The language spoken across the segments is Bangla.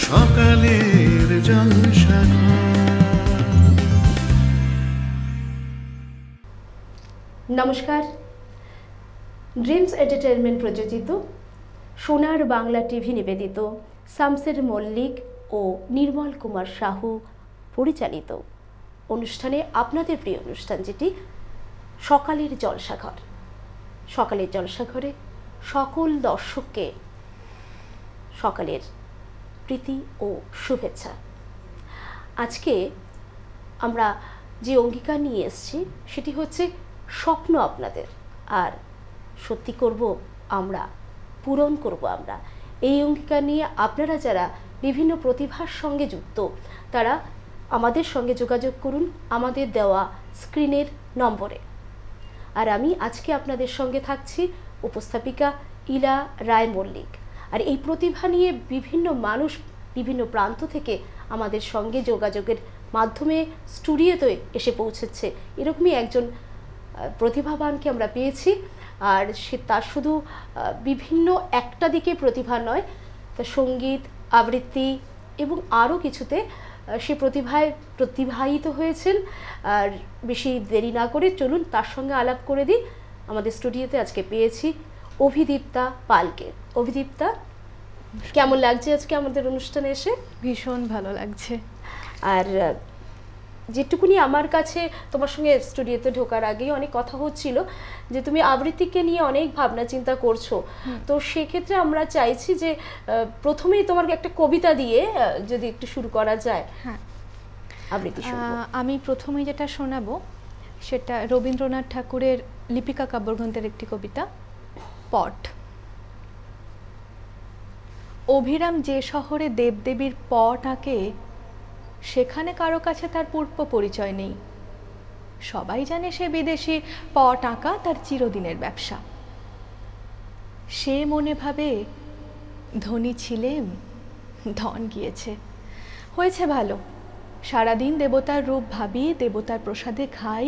সকালের জলসাঘর। নমস্কার, ড্রিমস এন্টারটেইনমেন্ট প্রযোজিত সোনার বাংলা টিভি নিবেদিত শামসের মল্লিক ও নির্মল কুমার সাহু পরিচালিত অনুষ্ঠানে আপনাদের প্রিয় অনুষ্ঠান যেটি সকালের জলসাঘর। সকালের জলসাঘরে সকল দর্শককে সকালের প্রীতি ও শুভেচ্ছা। আজকে আমরা যে অঙ্গীকার নিয়ে এসেছি সেটি হচ্ছে স্বপ্ন আপনাদের, আর সত্যি করব আমরা, পূরণ করব আমরা। এই অঙ্গীকার নিয়ে আপনারা যারা বিভিন্ন প্রতিভার সঙ্গে যুক্ত তারা আমাদের সঙ্গে যোগাযোগ করুন আমাদের দেওয়া স্ক্রিনের নম্বরে। আর আমি আজকে আপনাদের সঙ্গে থাকছি উপস্থাপিকা ইলা রায় মল্লিক। আর এই প্রতিভা নিয়ে বিভিন্ন মানুষ বিভিন্ন প্রান্ত থেকে আমাদের সঙ্গে যোগাযোগের মাধ্যমে স্টুডিওতে এসে পৌঁছেছে। এরকমই একজন প্রতিভাবানকে আমরা পেয়েছি। আর সে তার শুধু বিভিন্ন একটা দিকে প্রতিভা নয়, তার সঙ্গীত, আবৃত্তি এবং আরও কিছুতে সে প্রতিভায়িত হয়েছেন। আর বেশি দেরি না করে চলুন তার সঙ্গে আলাপ করে দিই। আমাদের স্টুডিওতে আজকে পেয়েছি অভিদীপ্তা পালকে। অভিদীপ্তা, কেমন লাগছে আজকে আমাদের অনুষ্ঠানে এসে? ভীষণ ভালো লাগছে। আর যেটুকুনি আমার কাছে তোমার সঙ্গে স্টুডিওতে ঢোকার আগেই অনেক কথা হচ্ছিল যে তুমি আবৃত্তিকে নিয়ে অনেক ভাবনা চিন্তা করছো, তো সেক্ষেত্রে আমরা চাইছি যে প্রথমেই তোমার একটা কবিতা দিয়ে যদি একটু শুরু করা যায়। হ্যাঁ, আবৃত্তি আমি প্রথমে যেটা শোনাবো সেটা রবীন্দ্রনাথ ঠাকুরের লিপিকা কাব্যগ্রন্থের একটি কবিতা, পট। অভিরাম যে শহরে দেবদেবীর পট আঁকে সেখানে কারো কাছে তার পূর্ব পরিচয় নেই। সবাই জানে সে বিদেশি, পট আঁকা তার চিরদিনের ব্যবসা। সে মনে ভাবে ধনী ছিলেম, ধন গিয়েছে, হয়েছে ভালো। সারাদিন দেবতার রূপ ভাবি, দেবতার প্রসাদে খাই,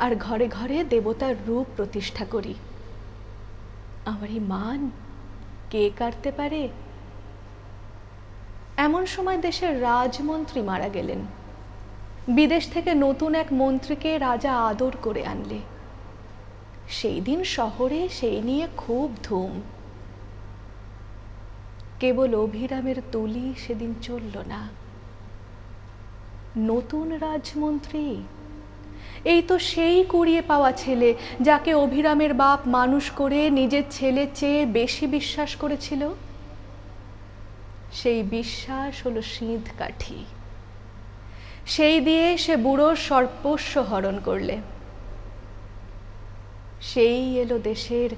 আর ঘরে ঘরে দেবতার রূপ প্রতিষ্ঠা করি। আমারই মান কে কাটতে পারে? এমন সময় দেশের রাজমন্ত্রী মারা গেলেন। বিদেশ থেকে নতুন এক মন্ত্রীকে রাজা আদর করে আনলে। সেই দিন শহরে সেই নিয়ে খুব ধুম। কেবল অভিরামের তুলি সেদিন চলল না। নতুন রাজমন্ত্রী, এই তো সেই কুড়িয়ে পাওয়া ছেলে যাকে অভিরামের বাপ মানুষ করে নিজের ছেলে চেয়ে বেশি বিশ্বাস করেছিল। সেই বিশ্বাস হলো সিঁধ কাঠি। সেই দিয়ে সে বুড়োর সর্বস্ব হরণ করলে। সেই এলো দেশের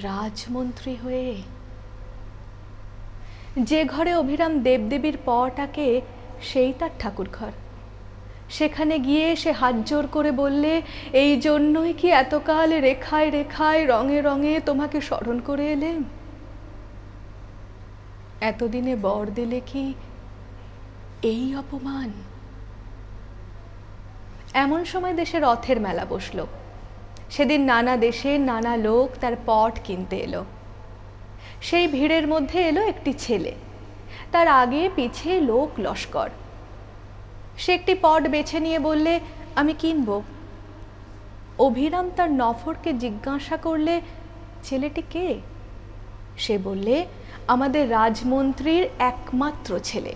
রাজমন্ত্রী হয়ে। যে ঘরে অভিরাম দেবদেবীর পটাকে সেই তার ঠাকুর ঘর। সেখানে গিয়ে সে হাত জোর করে বললে, এই জন্যই কি এতকাল রেখায় রেখায় রঙে রঙে তোমাকে স্মরণ করে এলেম? এতদিনে বর দিলে কি এই অপমান? এমন সময় দেশে রথের মেলা বসল। সেদিন নানা দেশের নানা লোক তার পট কিনতে এলো। সেই ভিড়ের মধ্যে এলো একটি ছেলে, তার আগে পিছে লোক লস্কর। সে একটি পট বেছে নিয়ে বললে, আমি কিনব। অভিরাম তার নফরকে জিজ্ঞাসা করলে, ছেলেটি কে? সে বললে, আমাদের রাজমন্ত্রীর একমাত্র ছেলে।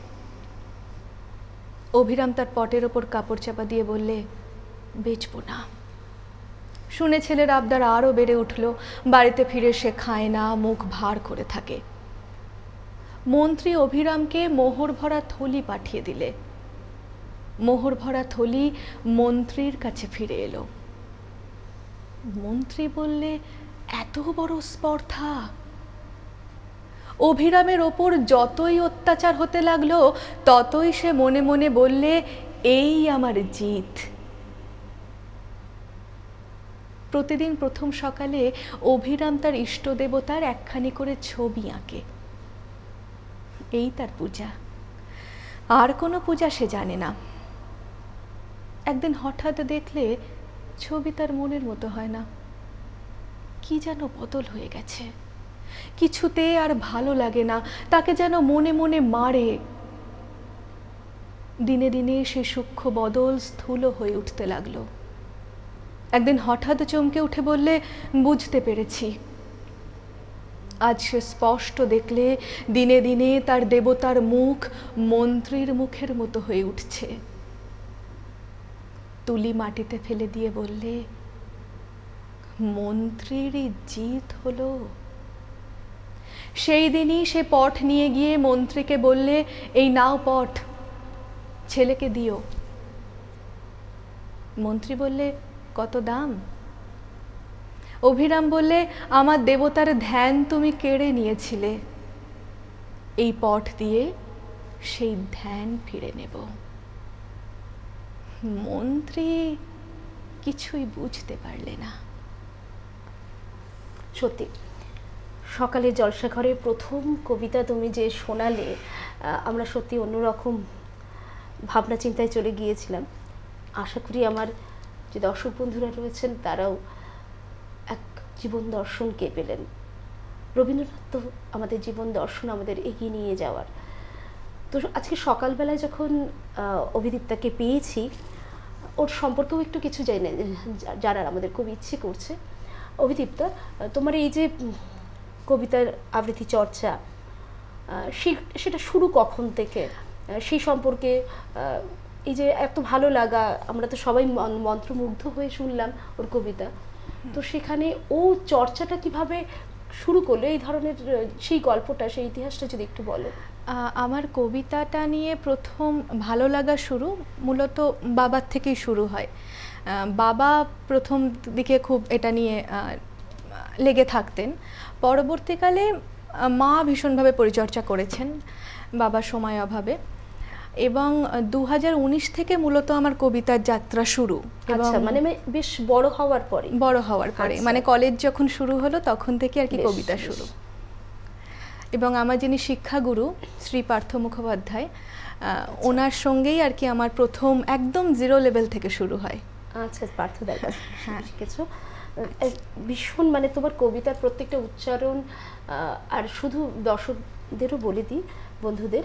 অভিরাম তার পটের ওপর কাপড় চাপা দিয়ে বললে, বেচব না। শুনে ছেলের আবদার আরও বেড়ে উঠল। বাড়িতে ফিরে সে খায় না, মুখ ভার করে থাকে। মন্ত্রী অভিরামকে মোহর ভরা থলি পাঠিয়ে দিলে। মোহর ভরা থলি মন্ত্রীর কাছে ফিরে এলো। মন্ত্রী বললে, এত বড় স্পর্ধা! অভিরামের ওপর যতই অত্যাচার হতে লাগলো ততই সে মনে মনে বললে, এই আমার জিত। প্রতিদিন প্রথম সকালে অভিরাম তার ইষ্ট দেবতার একখানি করে ছবি আঁকে। এই তার পূজা, আর কোনো পূজা সে জানে না। একদিন হঠাৎ দেখলে ছবি তার মনের মতো হয় না, কি যেন বদল হয়ে গেছে। কিছুতে আর ভালো লাগে না, তাকে যেন মনে মনে মারে। দিনে দিনে সে সূক্ষ্ম বদল স্থূল হয়ে উঠতে লাগলো। একদিন হঠাৎ চমকে উঠে বললে, বুঝতে পেরেছি। আজ সে স্পষ্ট দেখলে দিনে দিনে তার দেবতার মুখ মন্ত্রীর মুখের মতো হয়ে উঠছে। তুলি মাটিতে ফেলে দিয়ে বললে, মন্ত্রীরই জিত হলো। সেই দিনই সে পট নিয়ে গিয়ে মন্ত্রীকে বললে, এই নাও পট, ছেলেকে দিও। মন্ত্রী বললে, কত দাম? অভিরাম বললে, আমার দেবতার ধ্যান তুমি কেড়ে নিয়েছিলে, এই পট দিয়ে সেই ধ্যান ফিরে নেব। মন্ত্রী কিছুই বুঝতে পারলে না। সত্যি সকালে জলসাঘরে প্রথম কবিতা তুমি যে শোনালে, আমরা সত্যি অন্যরকম ভাবনা চিন্তায় চলে গিয়েছিলাম। আশা করি আমার যে দর্শক বন্ধুরা রয়েছেন তারাও এক জীবন দর্শনকে পেলেন। রবীন্দ্রনাথ তো আমাদের জীবন দর্শন, আমাদের এগিয়ে নিয়ে যাওয়ার। তো আজকে সকালবেলায় যখন অভিদীপ্তাকে পেয়েছি, ওর সম্পর্কেও একটু কিছু জানার আমাদের খুব ইচ্ছে করছে। অভিদীপ্তা, তোমার এই যে কবিতার আবৃত্তি চর্চা, সেটা শুরু কখন থেকে? সেই সম্পর্কে এই যে এত ভালো লাগা, আমরা তো সবাই মন্ত্রমুগ্ধ হয়ে শুনলাম ওর কবিতা, তো সেখানে ও চর্চাটা কিভাবে শুরু করলো, এই ধরনের সেই গল্পটা, সেই ইতিহাসটা যদি একটু বলো। আমার কবিতাটা নিয়ে প্রথম ভালো লাগা শুরু মূলত বাবার থেকেই শুরু হয়। বাবা প্রথম দিকে খুব এটা নিয়ে লেগে থাকতেন। পরবর্তীকালে মা ভীষণভাবে পরিচর্যা করেছেন বাবার সময় অভাবে, এবং 2019 থেকে মূলত আমার কবিতার যাত্রা শুরু। আচ্ছা, মানে বেশ বড় হওয়ার পরে? বড় হওয়ার পরে, মানে কলেজ যখন শুরু হলো তখন থেকে আর কি কবিতা শুরু। এবং আমার যিনি শিক্ষাগুরু শ্রী পার্থ মুখোপাধ্যায়, ওনার সঙ্গেই আর কি আমার প্রথম একদম জিরো লেভেল থেকে শুরু হয়। আচ্ছা, পার্থদার কাছ থেকে শিখেছো। ভীষণ, মানে তোমার কবিতার প্রত্যেকটা উচ্চারণ, আর শুধু দর্শকদেরও বলে দিই, বন্ধুদের,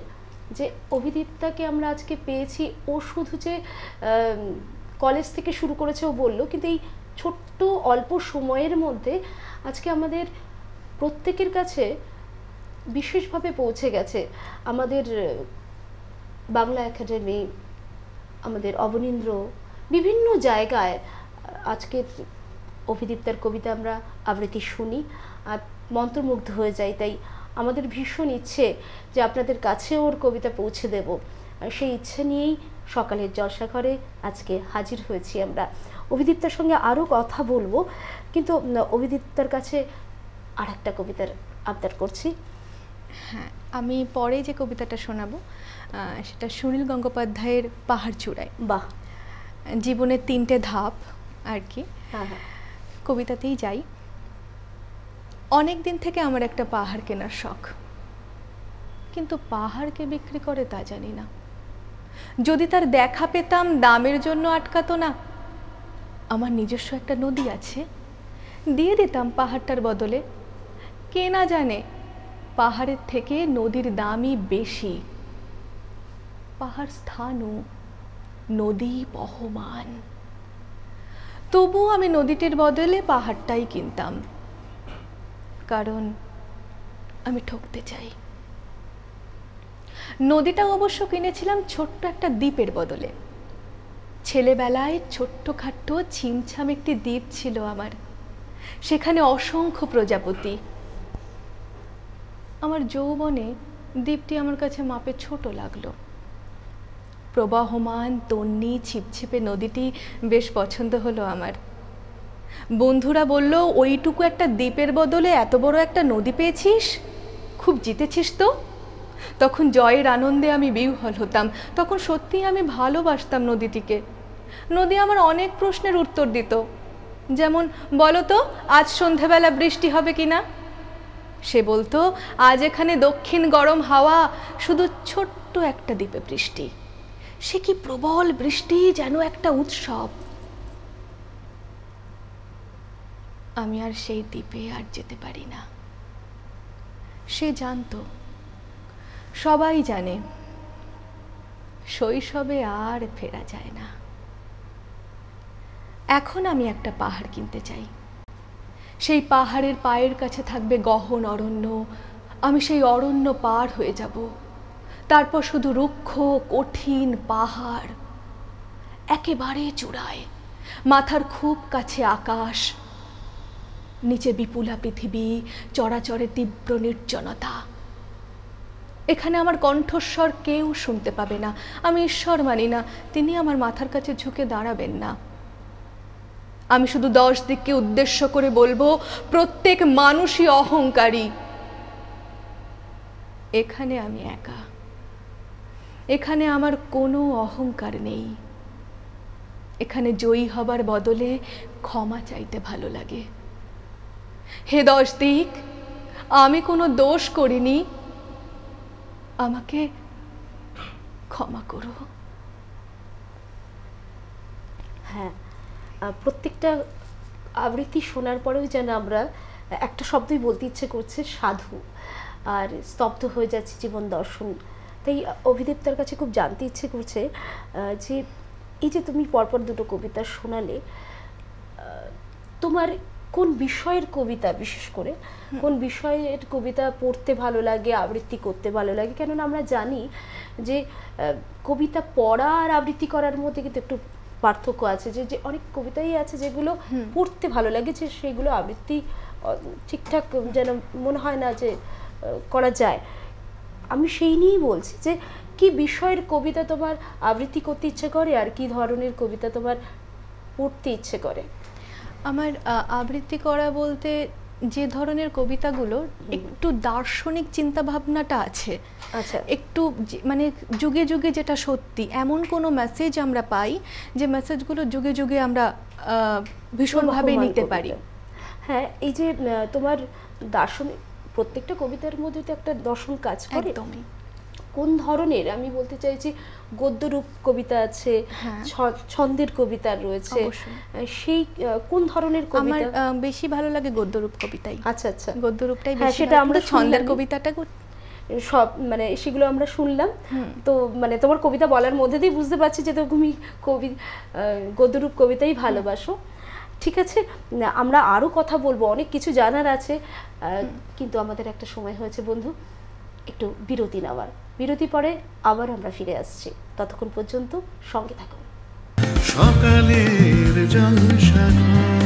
যে অভিদীপ্তাকে আমরা আজকে পেয়েছি, ও শুধু যে কলেজ থেকে শুরু করেছে ও বললো, কিন্তু এই ছোট্ট অল্প সময়ের মধ্যে আজকে আমাদের প্রত্যেকের কাছে বিশেষভাবে পৌঁছে গেছে। আমাদের বাংলা একাডেমি, আমাদের অবনীন্দ্র, বিভিন্ন জায়গায় আজকের অভিদীপ্তার কবিতা আমরা আবৃত্তি শুনি আর মন্ত্রমুগ্ধ হয়ে যাই। তাই আমাদের ভীষণ ইচ্ছে যে আপনাদের কাছে ওর কবিতা পৌঁছে দেব, আর সেই ইচ্ছে নিয়েই সকালের জলসাঘরে আজকে হাজির হয়েছি আমরা। অভিদীপ্তার সঙ্গে আরও কথা বলবো, কিন্তু অভিদীপ্তার কাছে আর একটা কবিতার আবদার করছি। হ্যাঁ, আমি পরে যে কবিতাটা শোনাবো সেটা সুনীল গঙ্গোপাধ্যায়ের পাহাড় চূড়ায়। বাহ, জীবনের 3টে ধাপ আর কি। হ্যাঁ হ্যাঁ, কবিতাতেই যাই। অনেক দিন থেকে আমার একটা পাহাড় কেনার শখ, কিন্তু পাহাড়কে বিক্রি করে তা জানি না। যদি তার দেখা পেতাম, দামের জন্য আটকাতো না। আমার নিজস্ব একটা নদী আছে, দিয়ে দিতাম পাহাড়টার বদলে। কে না জানে পাহাড়ের থেকে নদীর দামই বেশি। পাহাড় স্থানু, নদী বহমান। তবু আমি নদীটির বদলে পাহাড়টাই কিনতাম, কারণ আমি ঠকতে চাই। নদীটা অবশ্য কিনেছিলাম ছোট্ট একটা দ্বীপের বদলে। ছেলেবেলায় ছোট্টখাট্ট ছিমছাম একটি দ্বীপ ছিল আমার, সেখানে অসংখ্য প্রজাপতি। আমার যৌবনে দ্বীপটি আমার কাছে মাপে ছোট লাগলো। প্রবাহমান তন্নি ছিপছিপে নদীটি বেশ পছন্দ হলো আমার। বন্ধুরা বলল, ওইটুকু একটা দ্বীপের বদলে এত বড় একটা নদী পেয়েছিস, খুব জিতেছিস তো। তখন জয়ের আনন্দে আমি বিহ্বল হতাম। তখন সত্যিই আমি ভালোবাসতাম নদীটিকে। নদী আমার অনেক প্রশ্নের উত্তর দিত, যেমন, বলো তো আজ সন্ধ্যাবেলা বৃষ্টি হবে কিনা। সে বলতো, আজ এখানে দক্ষিণ গরম হাওয়া, শুধু ছোট্ট একটা দ্বীপে বৃষ্টি। সে কি প্রবল বৃষ্টি, যেন একটা উৎসব। আমি আর সেই দ্বীপে আর যেতে পারি না। সে জানতো, সবাই জানে, শৈশবে আর ফেরা যায় না। এখন আমি একটা পাহাড় কিনতে চাই। সেই পাহাড়ের পায়ের কাছে থাকবে গহন অরণ্য। আমি সেই অরণ্য পার হয়ে যাব। তারপর শুধু রুক্ষ কঠিন পাহাড়, একেবারে চূড়ায়, মাথার খুব কাছে আকাশ, নিচে বিপুলা পৃথিবী, চরাচরে তীব্র নির্জনতা। এখানে আমার কণ্ঠস্বর কেউ শুনতে পাবে না। আমি ঈশ্বর মানি না, তিনি আমার মাথার কাছে ঝুঁকে দাঁড়াবেন না। আমি শুধু 10 দিককে উদ্দেশ্য করে বলবো, প্রত্যেক মানুষই অহংকারী। এখানে আমি একা, এখানে আমার কোনো অহংকার নেই। এখানে জয়ী হবার বদলে ক্ষমা চাইতে ভালো লাগে। হে 10 দিক, আমি কোনো দোষ করিনি, আমাকে ক্ষমা করো। হ্যাঁ, প্রত্যেকটা আবৃত্তি শোনার পরেও যেন আমরা একটা শব্দই বলতে ইচ্ছে করছে, সাধু, আর স্তব্ধ হয়ে যাচ্ছে জীবন দর্শন। তাই অভিদীপ্তার কাছে খুব জানতে ইচ্ছে করছে যে এই যে তুমি পরপর দুটো কবিতা শোনালে, তোমার কোন বিষয়ের কবিতা, বিশেষ করে কোন বিষয়ের কবিতা পড়তে ভালো লাগে, আবৃত্তি করতে ভালো লাগে? কেননা আমরা জানি যে কবিতা পড়া আর আবৃত্তি করার মধ্যে কিন্তু একটু পার্থক্য আছে, যে যে অনেক কবিতাই আছে যেগুলো পড়তে ভালো লাগে, যে সেগুলো আবৃত্তি ঠিকঠাক যেন মনে হয় না যে করা যায়। আমি সেই নিয়েই বলছি যে কি বিষয়ের কবিতা তোমার আবৃত্তি করতে ইচ্ছে করে, আর কি ধরনের কবিতা তোমার পড়তে ইচ্ছে করে? আমার আবৃত্তি করা বলতে যে ধরনের কবিতাগুলো একটু দার্শনিক চিন্তা ভাবনাটা আছে, আচ্ছা, একটু মানে যুগে যুগে যেটা সত্যি এমন কোনো মেসেজ আমরা পাই, যে মেসেজগুলো যুগে যুগে আমরা ভীষণভাবে নিতে পারি। হ্যাঁ, এই যে তোমার দার্শনিক, প্রত্যেকটা কবিতার মধ্যে তো একটা দর্শন কাজ করে। একদমই। কোন ধরনের, আমি বলতে চাইছি গদ্যরূপ কবিতা আছে, ছন্দের কবিতা রয়েছে, সেই কোন ধরনের কবিতা? আমার বেশি ভালো লাগে গদ্যরূপ কবিতাই। আচ্ছা আচ্ছা, গদ্যরূপটাই বেশি। সেটা আমরা ছন্দের কবিতাটা সব মানে সেগুলো আমরা শুনলাম। তো মানে তোমার কবিতা বলার মধ্যে দিয়ে বুঝতে পারছি যে তুমি গদ্যরূপ কবিতাই ভালোবাসো। ঠিক আছে, আমরা আরও কথা বলবো, অনেক কিছু জানার আছে, কিন্তু আমাদের একটা সময় হয়েছে বন্ধু, একটু বিরতি নেওয়ার। বিরতি পরে আবার আমরা ফিরে আসছি, ততক্ষণ পর্যন্ত সঙ্গে থাকুন। সকালের জলসাঘর।